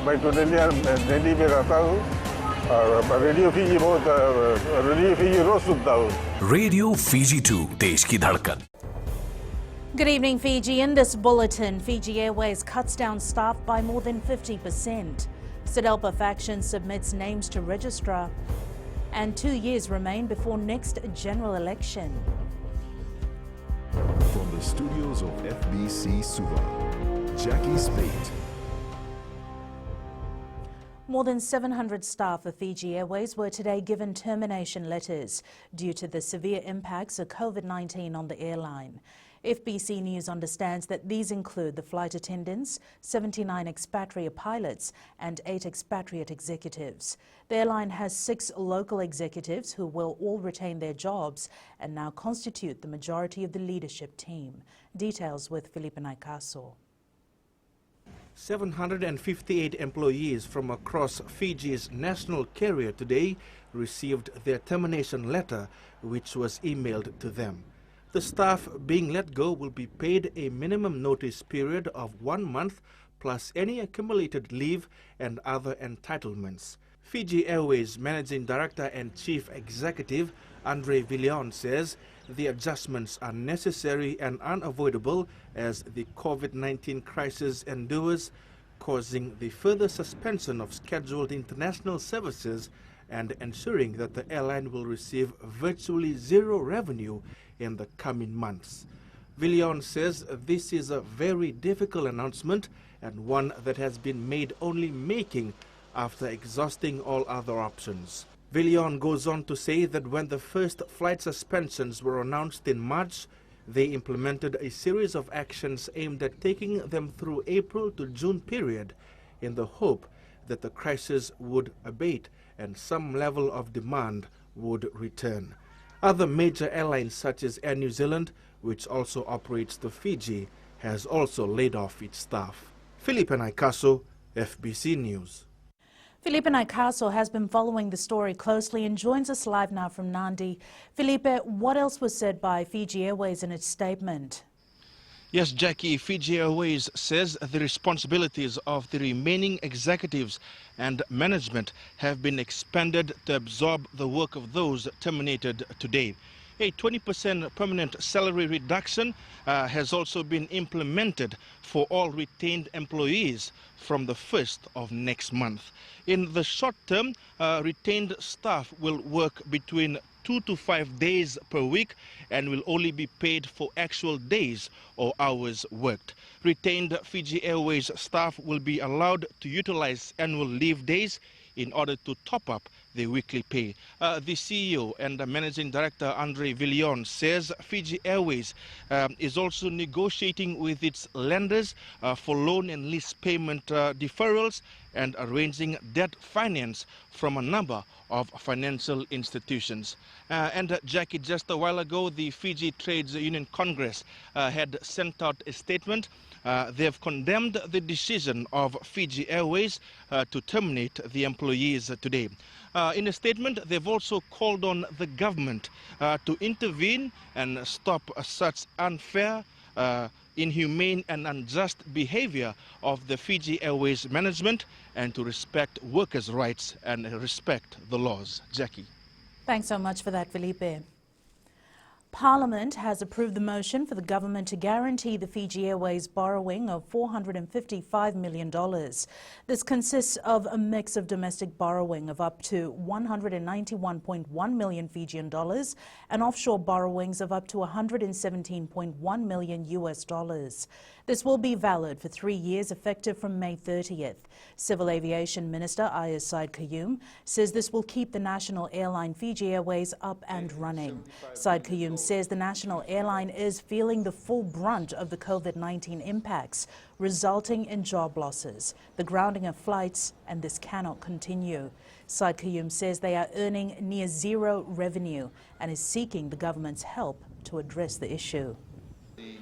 मैं तो दिल्ली में रहता हूँ और रेडियो फीजी बहुत रेडियो फीजी रोज सुनता हूँ. रेडियो फीजी 2 देश की धड़कन. Good evening, Fiji. In this bulletin, Fiji Airways cuts down staff by more than 50%. CIDalpa faction submits names to registrar. And 2 years remain before next general election. From the studios of FBC Suva, Jackie Spate. More than 700 staff of Fiji Airways were today given termination letters due to the severe impacts of COVID-19 on the airline. FBC News understands that these include the flight attendants, 79 expatriate pilots and 8 expatriate executives. The airline has 6 local executives who will all retain their jobs and now constitute the majority of the leadership team. Details with Felipe Naikaso. 758 employees from across Fiji's national carrier today received their termination letter, which was emailed to them. The staff being let go will be paid a minimum notice period of 1 month plus any accumulated leave and other entitlements. Fiji Airways Managing Director and Chief Executive Andre Villion says the adjustments are necessary and unavoidable as the COVID-19 crisis endures, causing the further suspension of scheduled international services and ensuring that the airline will receive virtually zero revenue in the coming months. Villion says this is a very difficult announcement and one that has been made only making after exhausting all other options. Villion goes on to say that when the first flight suspensions were announced in March, they implemented a series of actions aimed at taking them through April to June period in the hope that the crisis would abate and some level of demand would return. Other major airlines such as Air New Zealand, which also operates to Fiji, has also laid off its staff. Felipe Naikaso, FBC News. Felipe Naikaso has been following the story closely and joins us live now from Nandi. Felipe, what else was said by Fiji Airways in its statement? Yes, Jackie, Fiji Airways says the responsibilities of the remaining executives and management have been expanded to absorb the work of those terminated today. A 20% permanent salary reduction has also been implemented for all retained employees from the 1st of next month. In the short term, retained staff will work between 2 to 5 days per week and will only be paid for actual days or hours worked. Retained Fiji Airways staff will be allowed to utilize annual leave days in order to top up their weekly pay. The CEO and the Managing Director, Andre Villion, says Fiji Airways is also negotiating with its lenders for loan and lease payment deferrals and arranging debt finance from a number of financial institutions. And Jackie, just a while ago, the Fiji Trades Union Congress had sent out a statement. They have condemned the decision of Fiji Airways to terminate the employees today. In a statement, they've also called on the government to intervene and stop such unfair, inhumane and unjust behavior of the Fiji Airways management and to respect workers' rights and respect the laws. Jackie. Thanks so much for that, Felipe. Parliament has approved the motion for the government to guarantee the Fiji Airways borrowing of $455 million. This consists of a mix of domestic borrowing of up to 191.1 million Fijian dollars and offshore borrowings of up to 117.1 million US dollars. This will be valid for 3 years, effective from May 30th. Civil Aviation Minister Ayaz Said Qayyum says this will keep the national airline Fiji Airways up and running. Said Qayyum says the national airline is feeling the full brunt of the COVID-19 impacts, resulting in job losses, the grounding of flights, and this cannot continue. Said Qayyum says they are earning near zero revenue and is seeking the government's help to address the issue. The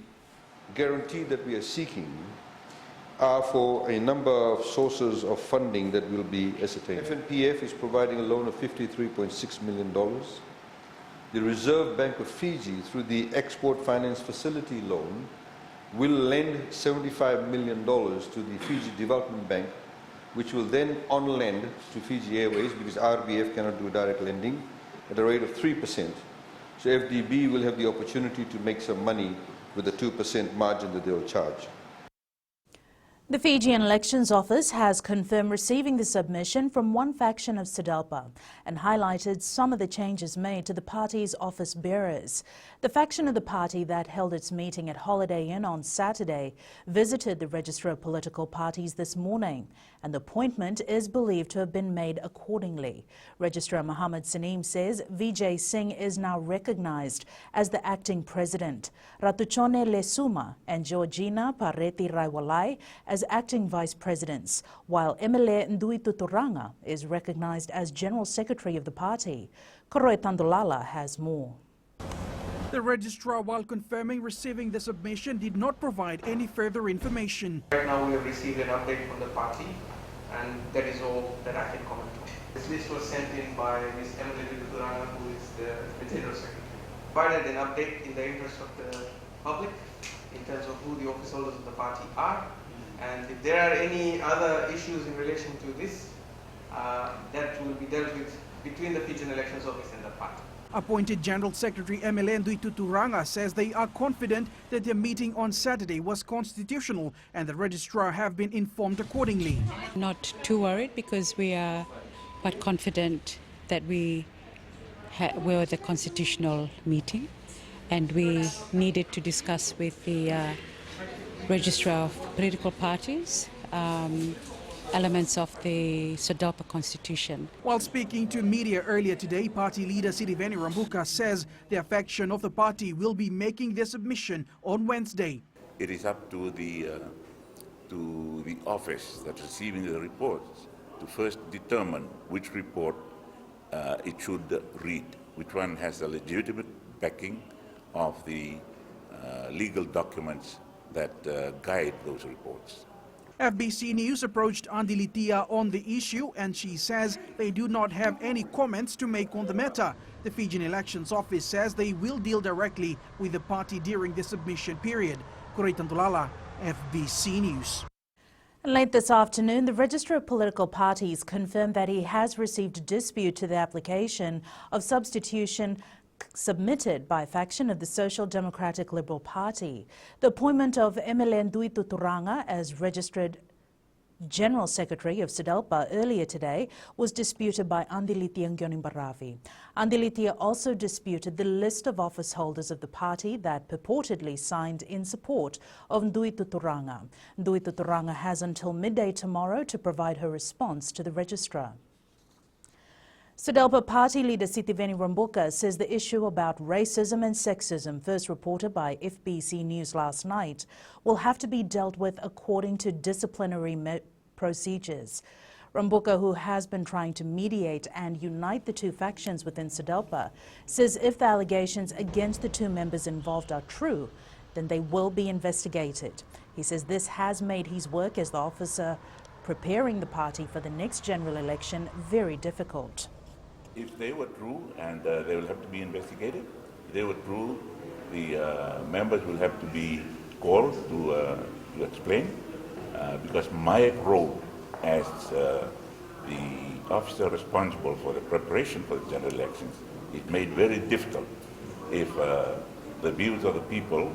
guarantee that we are seeking are for a number of sources of funding that will be ascertained. FNPF is providing a loan of $53.6 million. The Reserve Bank of Fiji, through the Export Finance Facility loan, will lend $75 million to the Fiji Development Bank which will then on-lend to Fiji Airways because RBF cannot do direct lending at a rate of 3%. So FDB will have the opportunity to make some money with the 2% margin that they will charge. The Fijian Elections Office has confirmed receiving the submission from one faction of CIDalpa and highlighted some of the changes made to the party's office bearers. The faction of the party that held its meeting at Holiday Inn on Saturday visited the Register of Political Parties this morning, and the appointment is believed to have been made accordingly. Registrar Mohammed Saneem says Vijay Singh is now recognized as the acting president, Ratuchone Lesuma and Georgina Pareti Raiwalai as acting vice presidents, while Emile Ndui Tuturanga is recognized as general secretary of the party. Koroi Tandulala has more. The registrar, while confirming receiving the submission, did not provide any further information. Right now we have received an update from the party, and that is all that I can comment on. This list was sent in by Ms. Emily Tuturanga, who is the General Secretary. Provided an update in the interest of the public in terms of who the office holders of the party are, and if there are any other issues in relation to this, that will be dealt with between the Fijian Elections Office and the party. Appointed General Secretary Emile Ndui Tuturanga says they are confident that their meeting on Saturday was constitutional and the registrar have been informed accordingly. Not too worried because we are quite confident that we were at the constitutional meeting and we needed to discuss with the registrar of political parties elements of the CIDalpa Constitution. While speaking to media earlier today, party leader Sidiveni Rambuka says their faction of the party will be making their submission on Wednesday. It is up to the office that's receiving the reports to first determine which report it should read, which one has the legitimate backing of the legal documents that guide those reports. FBC News approached Andi Litia on the issue and she says they do not have any comments to make on the matter. The Fijian Elections Office says they will deal directly with the party during the submission period. Koroi Tandulala, FBC News. Late this afternoon, the Register of Political Parties confirmed that he has received a dispute to the application of substitution submitted by a faction of the Social Democratic Liberal Party. The appointment of Emile Ndui Tuturanga as registered General Secretary of CIDalpa earlier today was disputed by Andi Litia Ngonimbaravi. Andi Litia also disputed the list of office holders of the party that purportedly signed in support of Ndui Tuturanga. Ndui Tuturanga has until midday tomorrow to provide her response to the registrar. CIDalpa party leader Sidiveni Rambuka says the issue about racism and sexism, first reported by FBC News last night, will have to be dealt with according to disciplinary procedures. Rambuka, who has been trying to mediate and unite the two factions within CIDalpa, says if the allegations against the two members involved are true, then they will be investigated. He says this has made his work as the officer preparing the party for the next general election very difficult. If they were true, and they will have to be investigated, if they were true, the members will have to be called to explain, because my role as the officer responsible for the preparation for the general elections is made very difficult if the views of the people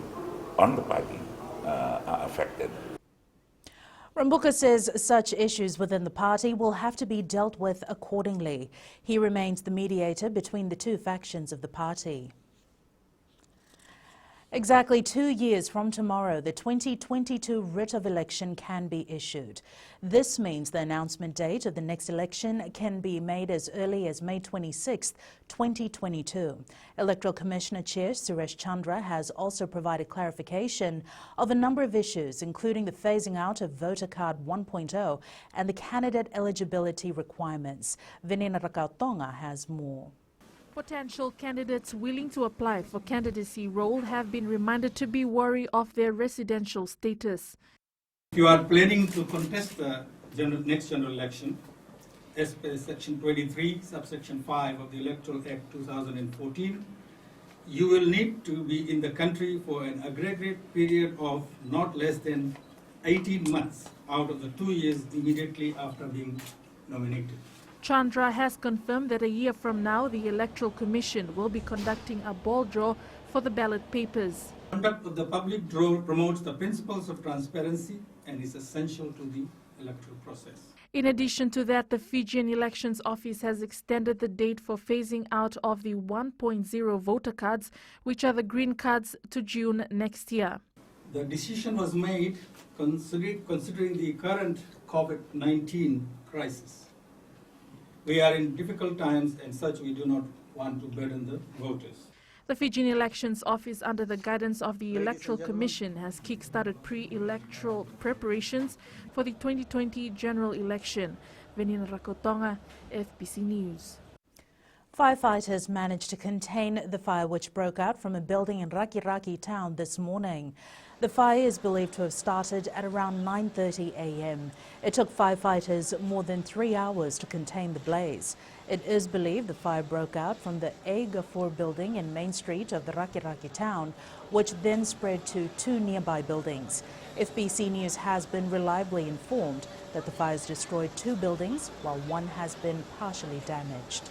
on the party are affected. Rambuka says such issues within the party will have to be dealt with accordingly. He remains the mediator between the two factions of the party. Exactly 2 years from tomorrow, the 2022 writ of election can be issued. This means the announcement date of the next election can be made as early as May 26, 2022. Electoral Commissioner Chair Suresh Chandra has also provided clarification of a number of issues, including the phasing out of Voter Card 1.0 and the candidate eligibility requirements. Venina Rakautonga has more. Potential candidates willing to apply for candidacy role have been reminded to be wary of their residential status. If you are planning to contest the next general election, as per Section 23, subsection 5 of the Electoral Act 2014, you will need to be in the country for an aggregate period of not less than 18 months out of the 2 years immediately after being nominated. Chandra has confirmed that a year from now, the Electoral Commission will be conducting a ball draw for the ballot papers. Conduct of the public draw promotes the principles of transparency and is essential to the electoral process. In addition to that, the Fijian Elections Office has extended the date for phasing out of the 1.0 voter cards, which are the green cards, to June next year. The decision was made considering the current COVID-19 crisis. We are in difficult times, and such we do not want to burden the voters. The Fijian Elections Office, under the guidance of the Electoral Commission, has kick-started pre-electoral preparations for the 2020 general election. Venina Rakotonga, FBC News. Firefighters managed to contain the fire which broke out from a building in Rakiraki town this morning. The fire is believed to have started at around 9:30 a.m. It took firefighters more than 3 hours to contain the blaze. It is believed the fire broke out from the A4 building in Main Street of the Rakiraki town, which then spread to 2 nearby buildings. FBC News has been reliably informed that the fires destroyed 2 buildings, while 1 has been partially damaged.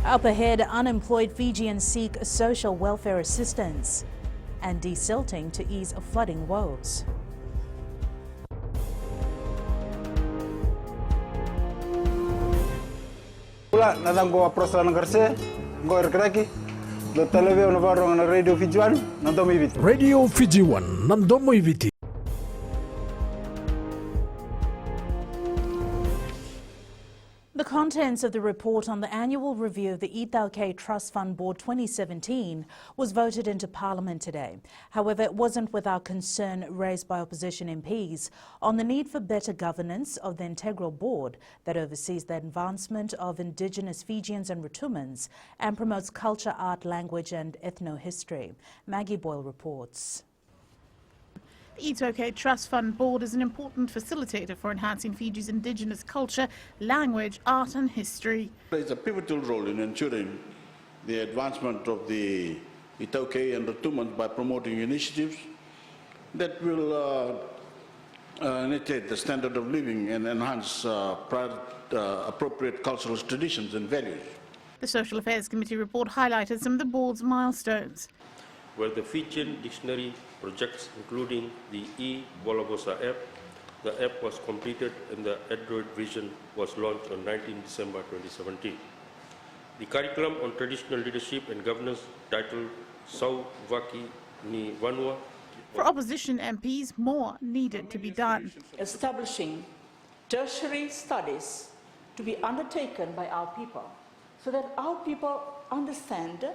Up ahead, unemployed Fijians seek social welfare assistance, and desilting to ease flooding woes. Pula natang ko aprosla ng karse, go Rakiraki, do televisión na barong na Radio Fiji 1, nandomo ibiti. Radio Fiji 1, nandomo ibiti. The contents of the report on the annual review of the CIDalpa Trust Fund Board 2017 was voted into Parliament today. However, it wasn't without concern raised by opposition MPs on the need for better governance of the integral board that oversees the advancement of Indigenous Fijians and Rotumans and promotes culture, art, language and ethno-history. Maggie Boyle reports. The CIDalpa Trust Fund Board is an important facilitator for enhancing Fiji's indigenous culture, language, art and history. It plays a pivotal role in ensuring the advancement of the CIDalpa and Rotumans by promoting initiatives that will initiate the standard of living and enhance appropriate cultural traditions and values. The Social Affairs Committee report highlighted some of the board's milestones, where the Fijian dictionary projects, including the e-Bolabosa app. The app was completed and the Android version was launched on 19 December 2017. The curriculum on traditional leadership and governance, titled Sau Vaki Ni Vanua. For opposition MPs, more needed to be done. Establishing tertiary studies to be undertaken by our people, so that our people understand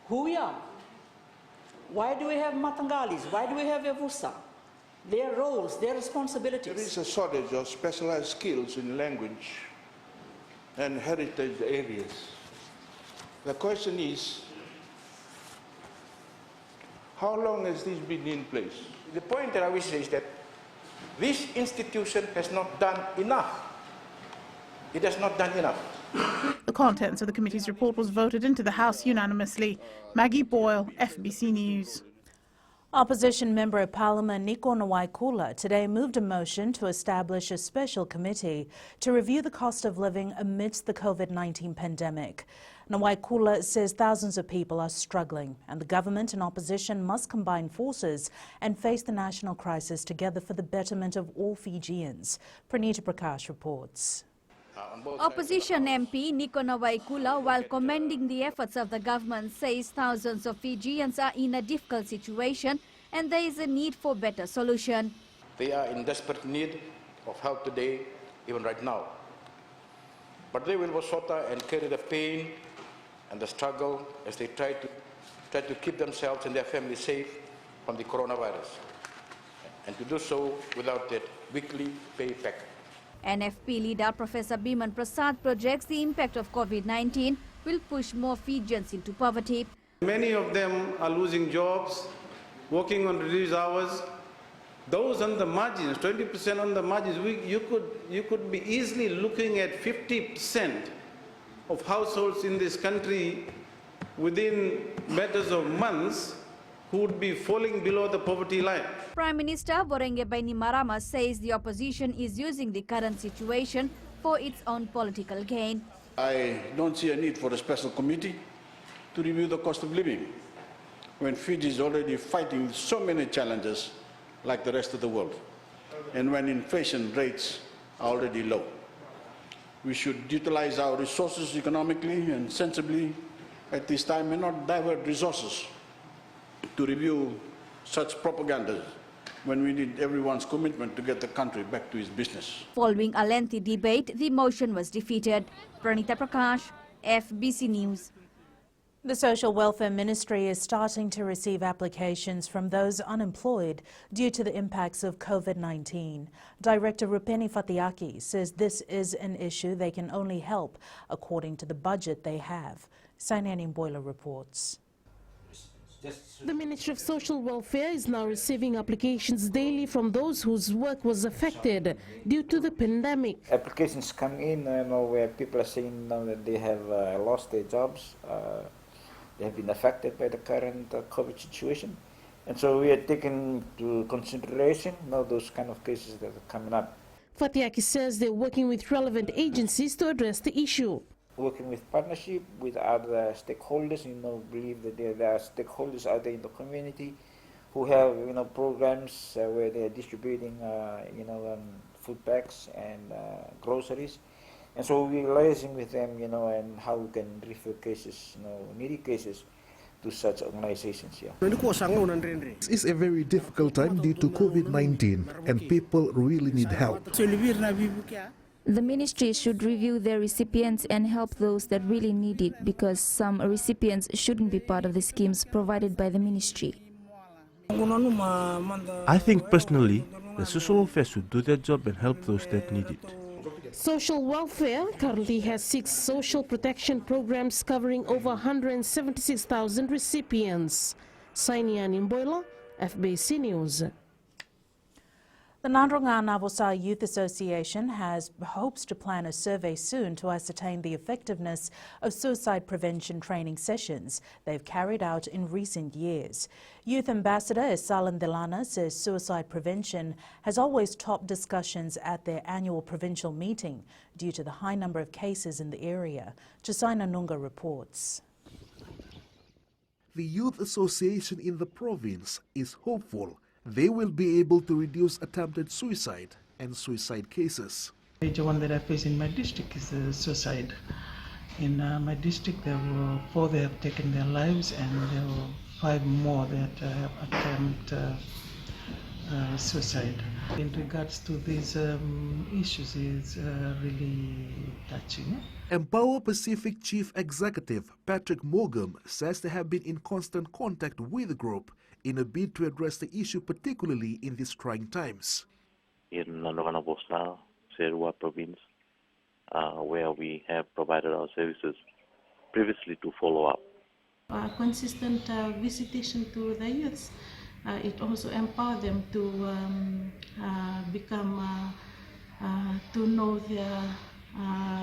who we are. Why do we have Matangalis? Why do we have Evusa? Their roles, their responsibilities. There is a shortage of specialized skills in language and heritage areas. The question is, how long has this been in place? The point that I wish is that this institution has not done enough. It has not done enough. The contents of the committee's report was voted into the House unanimously. Maggie Boyle, FBC News. Opposition Member of Parliament Niko Nawaikula today moved a motion to establish a special committee to review the cost of living amidst the COVID-19 pandemic. Nawaikula says thousands of people are struggling and the government and opposition must combine forces and face the national crisis together for the betterment of all Fijians. Pranita Prakash reports. Opposition MP Niko Nawaikula, while commending the efforts of the government, says thousands of Fijians are in a difficult situation and there is a need for better solution. They are in desperate need of help today, even right now. But they will wasota and carry the pain and the struggle as they try to keep themselves and their families safe from the coronavirus, and to do so without that weekly pay packet. NFP leader Professor Biman Prasad projects the impact of COVID-19 will push more Fijians into poverty. Many of them are losing jobs, working on reduced hours. Those on the margins, 20% on the margins, you could be easily looking at 50% of households in this country within matters of months who would be falling below the poverty line. Prime Minister Borenge Bainimarama says the opposition is using the current situation for its own political gain. I don't see a need for a special committee to review the cost of living when Fiji is already fighting so many challenges like the rest of the world, and when inflation rates are already low. We should utilize our resources economically and sensibly at this time and not divert resources to review such propaganda when we need everyone's commitment to get the country back to its business. Following a lengthy debate, the motion was defeated. Pranita Prakash, FBC News. The Social Welfare Ministry is starting to receive applications from those unemployed due to the impacts of COVID-19. Director Rupeni Fatiaki says this is an issue they can only help according to the budget they have. Sainani Boiler reports. The Ministry of Social Welfare is now receiving applications daily from those whose work was affected due to the pandemic. Applications come in where people are saying that they have lost their jobs. They have been affected by the current COVID situation. And so we are taking into consideration those kind of cases that are coming up. Fatiaki says they're working with relevant agencies to address the issue. Working with partnership with other stakeholders, believe that there are stakeholders out there in the community who have, programs where they are distributing, food packs and groceries. And so we're liaising with them, and how we can refer cases, needy cases, to such organizations. This is a very difficult time due to COVID-19, and people really need help. The ministry should review their recipients and help those that really need it, because some recipients shouldn't be part of the schemes provided by the ministry. I think personally, the social welfare should do their job and help those that need it. Social Welfare currently has 6 social protection programs covering over 176,000 recipients. Sainian Imboila, FBC News. The Nandronga Navosa Youth Association hopes to plan a survey soon to ascertain the effectiveness of suicide prevention training sessions they've carried out in recent years. Youth Ambassador Esalan Delana says suicide prevention has always topped discussions at their annual provincial meeting due to the high number of cases in the area. Chasaina Nunga reports. The Youth Association in the province is hopeful they will be able to reduce attempted suicide and suicide cases. The major one that I face in my district is suicide. In my district, there were 4 that have taken their lives, and there were 5 more that have attempted suicide. In regards to these issues, is really touching. Empower Pacific Chief Executive Patrick Morgan says they have been in constant contact with the group in a bid to address the issue, particularly in these trying times. In Nandronga Bosna, Serua province, where we have provided our services previously to follow up. Consistent visitation to the youths, it also empowers them to to know their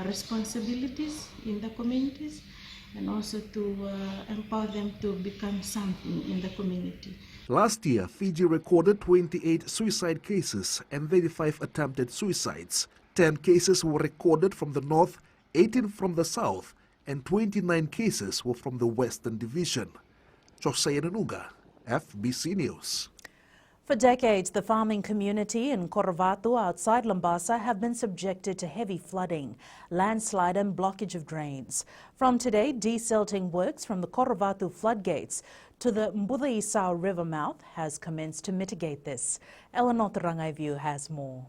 responsibilities in the communities, and also to empower them to become something in the community. Last year, Fiji recorded 28 suicide cases and 35 attempted suicides. 10 cases were recorded from the north, 18 from the south, and 29 cases were from the Western Division. Jose Nanuga, FBC News. For decades, the farming community in Korovatu outside Lambasa have been subjected to heavy flooding, landslide and blockage of drains. From today, Desilting Works from the Korovatu floodgates to the Mbudhi-Isao River mouth has commenced to mitigate this. Eleanor Rangaivu has more.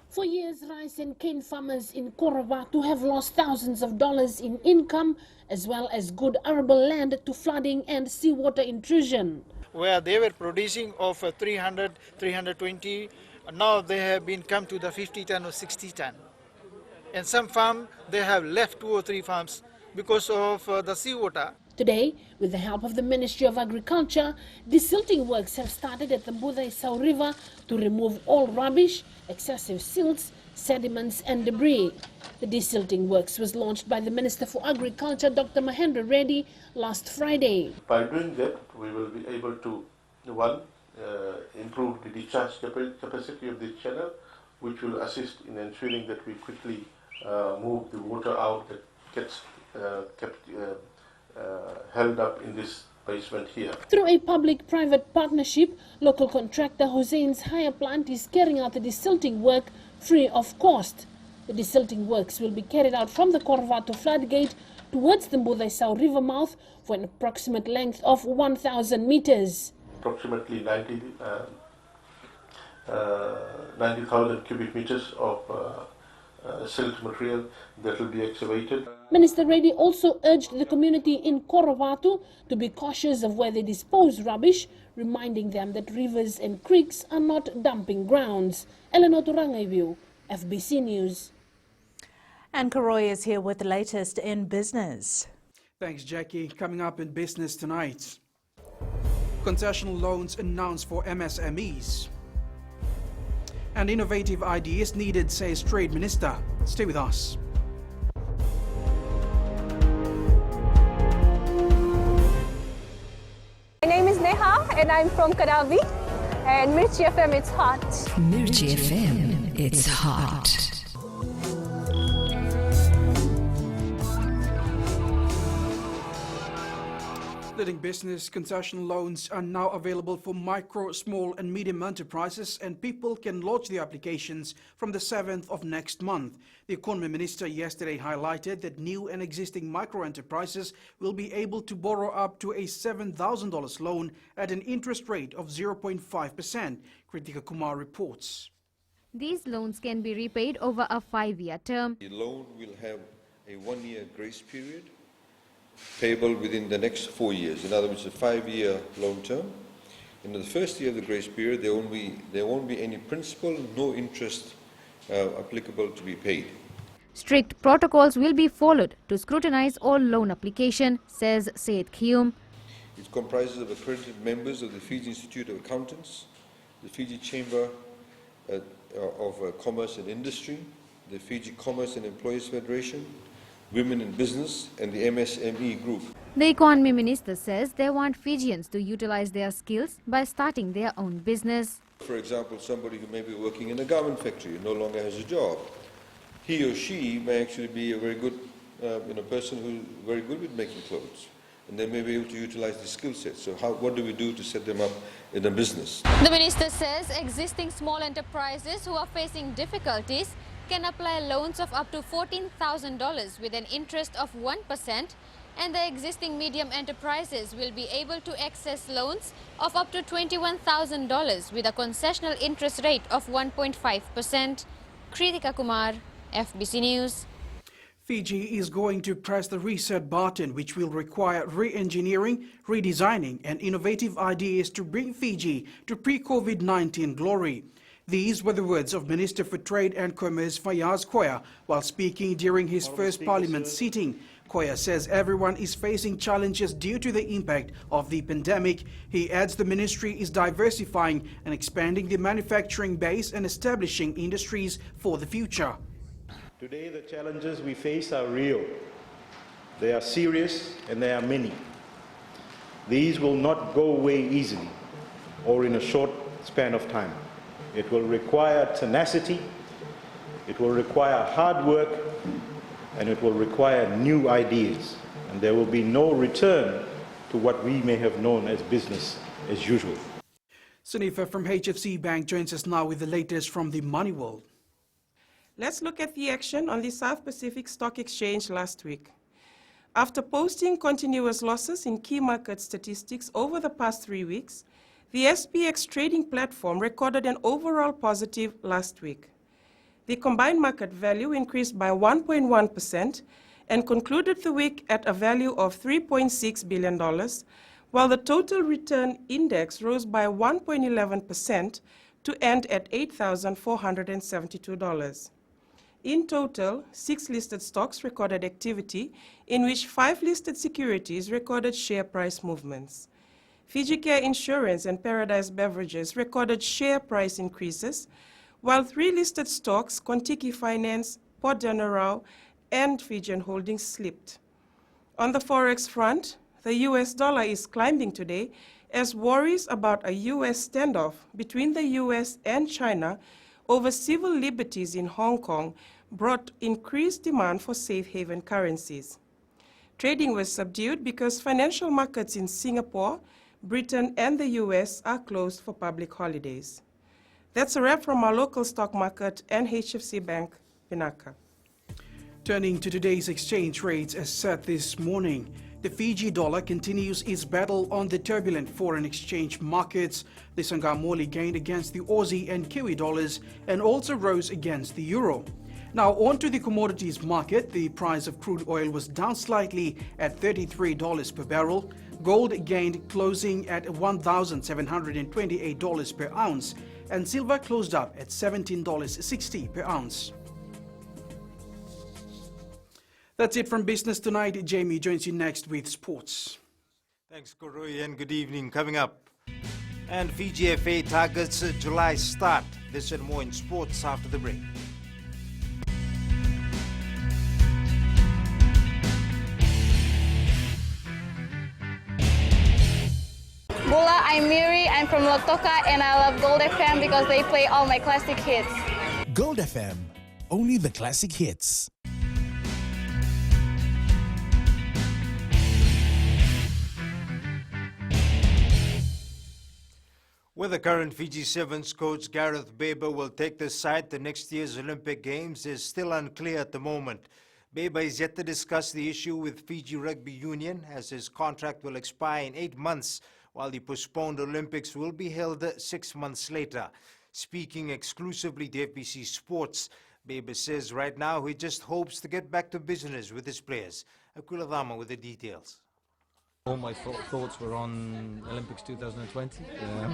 For years, rice and cane farmers in Korovatu have lost thousands of dollars in income, as well as good arable land to flooding and seawater intrusion. Where they were producing of 300, 320, now they have been come to the 50 ton or 60 ton. And some farm, they have left 2 or 3 farms because of the seawater. Today, with the help of the Ministry of Agriculture, Desilting Works have started at the Mbudhi-Isao River to remove all rubbish, excessive silts, sediments and debris. The Desilting Works was launched by the Minister for Agriculture, Dr. Mahendra Reddy, last Friday. By doing that, we will be able to, one, improve the discharge capacity of the channel, which will assist in ensuring that we quickly move the water out that gets kept held up in this basement here. Through a public-private partnership, local contractor Hussein's hire plant is carrying out the desilting work free of cost. The desilting works will be carried out from the Korvato floodgate towards the Mbudaisau river mouth for an approximate length of 1,000 meters. Approximately 90,000 cubic meters of silt material that will be excavated. Minister Reddy also urged the community in Korvato to be cautious of where they dispose rubbish, reminding them that rivers and creeks are not dumping grounds. Eleanor Turangaivu, FBC News. And Karoy is here with the latest in business. Thanks, Jackie. Coming up in business tonight. Concession loans announced for MSMEs. And innovative ideas needed, says Trade Minister. Stay with us. My name is Neha and I'm from Karavi. And Mirchi FM, it's hot. Mirchi FM, it's hot. Leading business concession loans are now available for micro, small and medium enterprises, and people can lodge their applications from the 7th of next month. The Economy Minister yesterday highlighted that new and existing micro enterprises will be able to borrow up to a $7,000 loan at an interest rate of 0.5%. Kritika Kumar reports. These loans can be repaid over a 5-year term. The loan will have a 1-year grace period, payable within the next 4 years. In other words, a 5-year loan term. In the first year of the grace period, there won't be any principal, no interest applicable to be paid. Strict protocols will be followed to scrutinize all loan application, says Syed Khium. It comprises of accredited members of the Fiji Institute of Accountants, the Fiji Chamber of Commerce and Industry, the Fiji Commerce and Employees Federation, Women in Business and the MSME Group. The Economy Minister says they want Fijians to utilize their skills by starting their own business. For example, somebody who may be working in a garment factory and no longer has a job. He or she may actually be a very good person who's very good with making clothes. And they may be able to utilize the skill set. So what do we do to set them up in a business? The Minister says existing small enterprises who are facing difficulties can apply loans of up to $14,000 with an interest of 1%, and the existing medium enterprises will be able to access loans of up to $21,000 with a concessional interest rate of 1.5%. Kritika Kumar, FBC News. Fiji is going to press the reset button, which will require re-engineering, redesigning and innovative ideas to bring Fiji to pre-COVID-19 glory. These were the words of Minister for Trade and Commerce Fayaz Koya while speaking during his first Parliament sitting. Koya says everyone is facing challenges due to the impact of the pandemic. He adds the ministry is diversifying and expanding the manufacturing base and establishing industries for the future. Today the challenges we face are real. They are serious and they are many. These will not go away easily or in a short span of time. It will require tenacity, it will require hard work, and it will require new ideas. And there will be no return to what we may have known as business as usual. Sunifa from HFC Bank joins us now with the latest from the money world. Let's look at the action on the South Pacific Stock Exchange last week. After posting continuous losses in key market statistics over the past 3 weeks, the SPX trading platform recorded an overall positive last week. The combined market value increased by 1.1% and concluded the week at a value of $3.6 billion, while the total return index rose by 1.11% to end at $8,472. In total, 6 listed stocks recorded activity, in which 5 listed securities recorded share price movements. Fiji Care Insurance and Paradise Beverages recorded share price increases, while 3 listed stocks, Kontiki Finance, Port General, and Fijian Holdings slipped. On the forex front, the US dollar is climbing today as worries about a US standoff between the US and China over civil liberties in Hong Kong brought increased demand for safe haven currencies. Trading was subdued because financial markets in Singapore, Britain, and the US are closed for public holidays. That's a wrap from our local stock market and HFC Bank, Pinaka. Turning to today's exchange rates as set this morning, the Fiji dollar continues its battle on the turbulent foreign exchange markets. The Sangamoli gained against the Aussie and Kiwi dollars and also rose against the euro. Now on to the commodities market. The price of crude oil was down slightly at $33 per barrel. Gold gained, closing at $1,728 per ounce, and silver closed up at $17.60 per ounce. That's it from Business Tonight. Jamie joins you next with sports. Thanks, Koroi, and good evening. Coming up, and Fiji FA targets a July start. This and more in sports after the break. Bula, I'm Miri, I'm from Lotoka, and I love Gold FM because they play all my classic hits. Gold FM, only the classic hits. Whether current Fiji Sevens coach Gareth Baber will take the side to next year's Olympic Games is still unclear at the moment. Baber is yet to discuss the issue with Fiji Rugby Union, as his contract will expire in 8 months, while the postponed Olympics will be held 6 months later. Speaking exclusively to FBC Sports, Baber says right now he just hopes to get back to business with his players. Akula Dama with the details. All my thoughts were on Olympics 2020.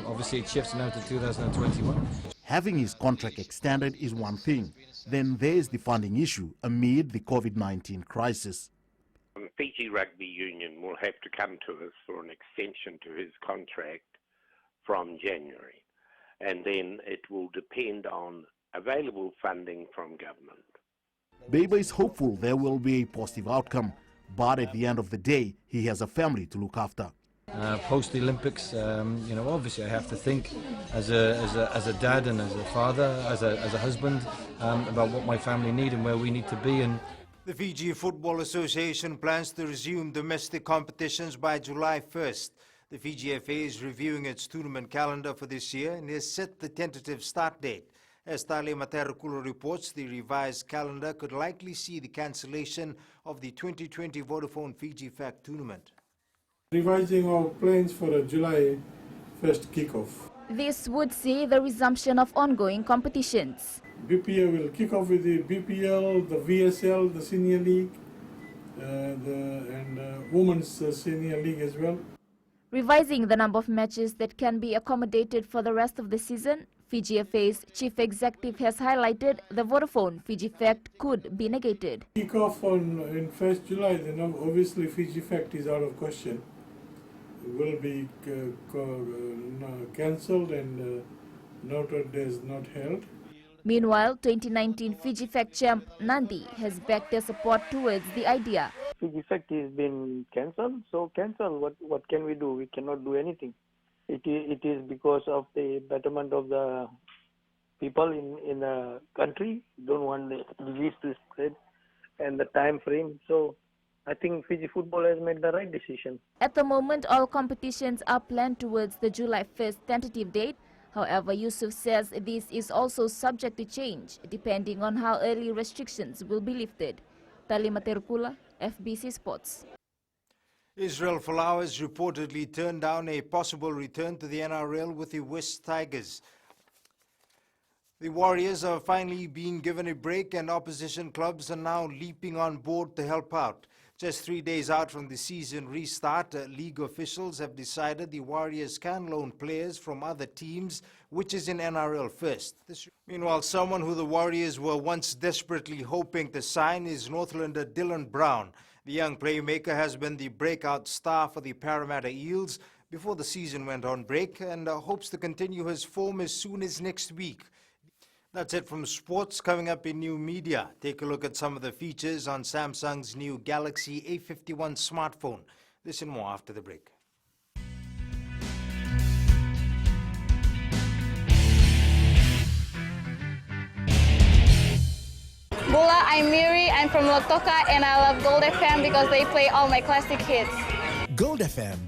Obviously it shifts now to 2021. Having his contract extended is one thing. Then there's the funding issue amid the COVID-19 crisis. Fiji Rugby Union will have to come to us for an extension to his contract from January. And then it will depend on available funding from government. Baber is hopeful there will be a positive outcome. But at the end of the day, he has a family to look after. Post the Olympics, obviously I have to think as a dad and as a father, as a husband, about what my family need and where we need to be. And the Fiji Football Association plans to resume domestic competitions by July 1st. The Fiji FA is reviewing its tournament calendar for this year and has set the tentative start date. As Tale Materakulu reports, the revised calendar could likely see the cancellation of the 2020 Vodafone Fiji FAC tournament. Revising our plans for a July 1st kickoff. This would see the resumption of ongoing competitions. BPL will kick off with the BPL, the VSL, the Senior League, and Women's Senior League as well. Revising the number of matches that can be accommodated for the rest of the season, Fiji FA's chief executive has highlighted the Vodafone Fiji FACT could be negated. Kick off in 1st July, then obviously Fiji FACT is out of question. It will be cancelled and noted as not held. Meanwhile, 2019 Fiji FACT champ Nandi has backed their support towards the idea. Fiji FACT has been cancelled, so cancel. What can we do? We cannot do anything. It is because of the betterment of the people in the country. Don't want the disease to spread and the time frame. So I think Fiji football has made the right decision. At the moment, all competitions are planned towards the July 1st tentative date. However, Yusuf says this is also subject to change, depending on how early restrictions will be lifted. Tali Materkula, FBC Sports. Israel Folau has reportedly turned down a possible return to the NRL with the West Tigers. The Warriors are finally being given a break, and opposition clubs are now leaping on board to help out. Just 3 days out from the season restart, league officials have decided the Warriors can loan players from other teams, which is in NRL first. Meanwhile, someone who the Warriors were once desperately hoping to sign is Northlander Dylan Brown. The young playmaker has been the breakout star for the Parramatta Eels before the season went on break and hopes to continue his form as soon as next week. That's it from sports. Coming up in new media, take a look at some of the features on Samsung's new Galaxy A51 smartphone. This and more after the break. Bula, I'm Miri, I'm from Lotoka and I love Gold FM because they play all my classic hits. Gold FM,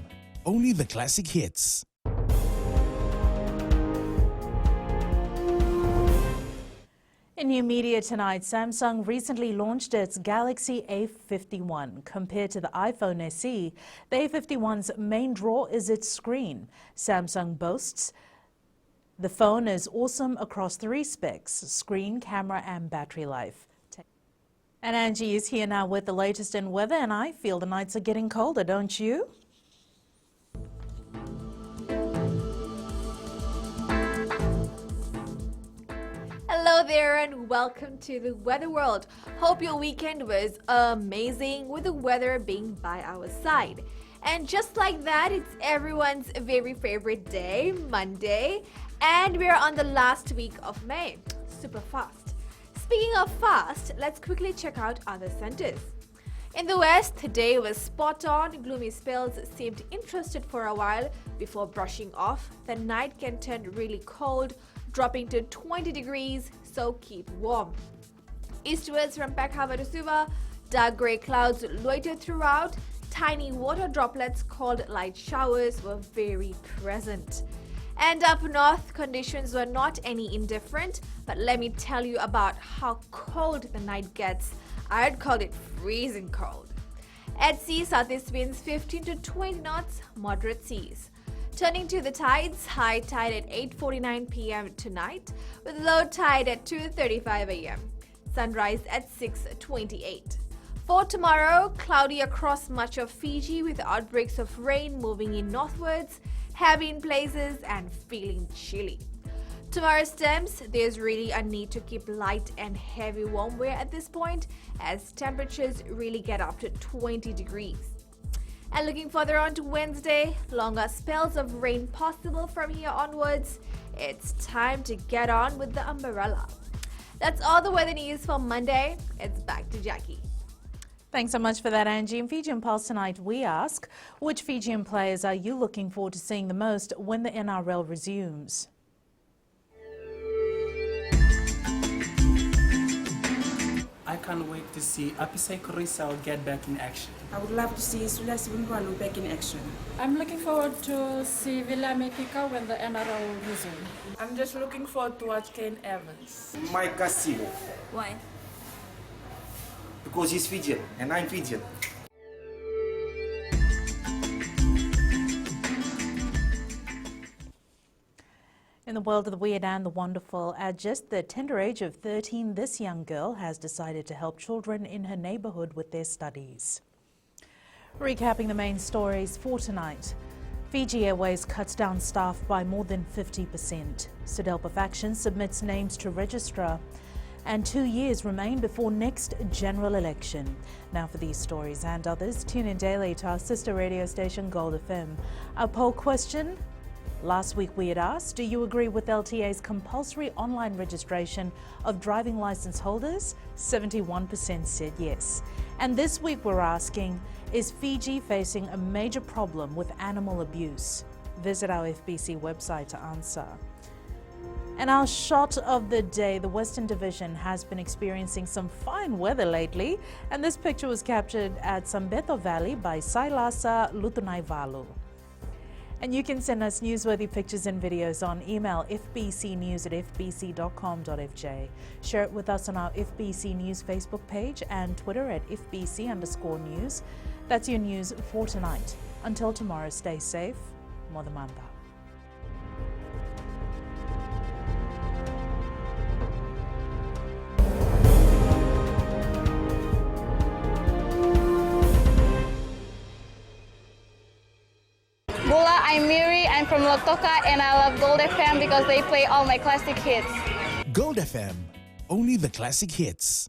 only the classic hits. In new media tonight, Samsung recently launched its Galaxy A51. Compared to the iPhone SE, the A51's main draw is its screen. Samsung boasts the phone is awesome across 3 specs: screen, camera and battery life. And Angie is here now with the latest in weather, and I feel the nights are getting colder, don't you? Hello there and welcome to the Weather World. Hope your weekend was amazing with the weather being by our side. And just like that, it's everyone's very favorite day, Monday, and we're on the last week of May. Super fast. Speaking of fast, let's quickly check out other centers. In the west, today was spot on. Gloomy spells seemed interested for a while before brushing off. The night can turn really cold, dropping to 20 degrees, so keep warm. Eastwards from Pekhava to Suva, dark grey clouds loiter throughout. Tiny water droplets called light showers were very present. And up north, conditions were not any indifferent, but let me tell you about how cold the night gets. I'd call it freezing cold. At sea, southeast winds 15 to 20 knots, moderate seas. Turning to the tides, high tide at 8:49 p.m. tonight, with low tide at 2:35 a.m. Sunrise at 6:28. For tomorrow, cloudy across much of Fiji with outbreaks of rain moving in northwards, heavy in places and feeling chilly. Tomorrow's temps, there's really a need to keep light and heavy warm wear at this point, as temperatures really get up to 20 degrees. And looking further on to Wednesday, longer spells of rain possible from here onwards. It's time to get on with the umbrella. That's all the weather news for Monday. It's back to Jackie. Thanks so much for that, Angie. In Fijian Pulse tonight, we ask, which Fijian players are you looking forward to seeing the most when the NRL resumes? I can't wait to see Apisai Korisao get back in action. I would love to see Sulasi Bungwalu back in action. I'm looking forward to see Villa Metika when the NRL resumes. I'm just looking forward to watch Kane Evans. Mike Cassino. Why? Because he's Fijian and I'm Fijian. In the world of the weird and the wonderful, at just the tender age of 13, this young girl has decided to help children in her neighbourhood with their studies. Recapping the main stories for tonight. Fiji Airways cuts down staff by more than 50%. CIDalpa faction submits names to registrar. And 2 years remain before next general election. Now for these stories and others, tune in daily to our sister radio station Gold FM. Our poll question: last week we had asked, do you agree with LTA's compulsory online registration of driving licence holders? 71% said yes. And this week we're asking, is Fiji facing a major problem with animal abuse? Visit our FBC website to answer. And our shot of the day, the Western Division has been experiencing some fine weather lately, and this picture was captured at Sambeto Valley by Sailasa Lutunaivalu. And you can send us newsworthy pictures and videos on email fbcnews@fbc.com.fj. Share it with us on our FBC News Facebook page and Twitter at FBC_news. That's your news for tonight. Until tomorrow, stay safe. Modamanda. Bula, I'm Miri, I'm from Lotoka and I love Gold FM because they play all my classic hits. Gold FM, only the classic hits.